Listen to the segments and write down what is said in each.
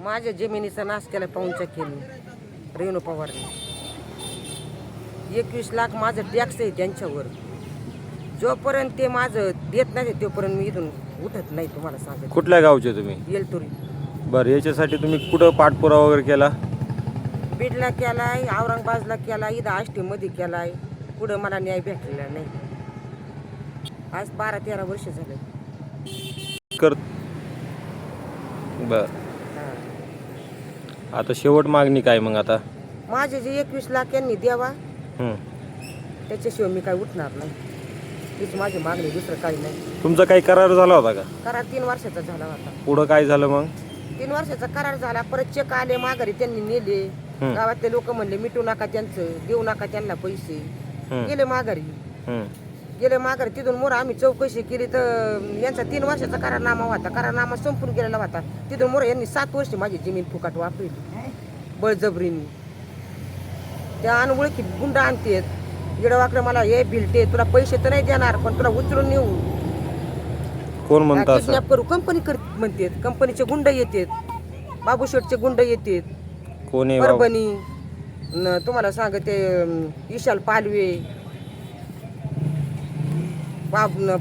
माझ्या जमिनीचा नाश केला पाहुणच्या केली रेणू पवारने. 21 लाख माझं टॅक्स आहे त्यांच्यावर. जोपर्यंत ते माझं देत नाही तोपर्यंत मी इथून उठत नाही. तुम्हाला सांगते. कुठल्या गावचे तुम्ही? येलतुरी. बरं, याच्यासाठी तुम्ही कुठं पाठपुरावा वगैरे केला? बीडला केलाय, औरंगाबादला केलाय, इथं आष्टीमध्ये केलाय. पुढं मला न्याय भेटलेला नाही. आज 12-13 वर्ष झाले. कर बर, आता शेवट मागणी काय मग आता? माझे जे 21 लाख यांनी द्यावा, हं. त्याच्याशिवाय मी काय उठणार नाही. हीच माझी मागणी, दुसरं काही नाही. तुमचा काही करार झाला होता का? करार 3 वर्षाचा झाला होता. पुढं काय झालं मग? 3 वर्षाचा करार झाला. परत चेक आले माघारी, त्यांनी नेले. गावातले लोक म्हणले मिटू नका त्यांचं, देऊ नका त्यांना पैसे. गेले माघारी. गेले माघारी. तिथून मोर आम्ही चौकशी केली तर यांचा 3 वर्षाचा करारनामा होता. करारनामा संपून गेलेला होता. तिथून मोर यांनी 7 वर्ष माझी जमीन फुकट वापरली बळजबरीने. त्या अनोळखी गुंड आणतेत, येडवाकडे मला हे भिलते, तुला पैसे तर नाही देणार पण तुला उचलून नेऊ, कोण म्हणतात? किडनॅप करू. कंपनी म्हणतात, कंपनीचे गुंड येतात, बाबूशेठचे गुंड येतात. कोण आहे? परभणी तुम्हाला सांगते, विशाल पालवे,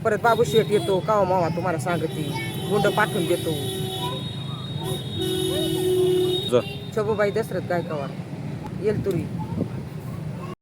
परत बाबूशेठ येतो कावा मावा. तुम्हाला सांगते, गुंड पाठवून देतो. शोभूबाई दशरथ गायकवाड, येलतुरी.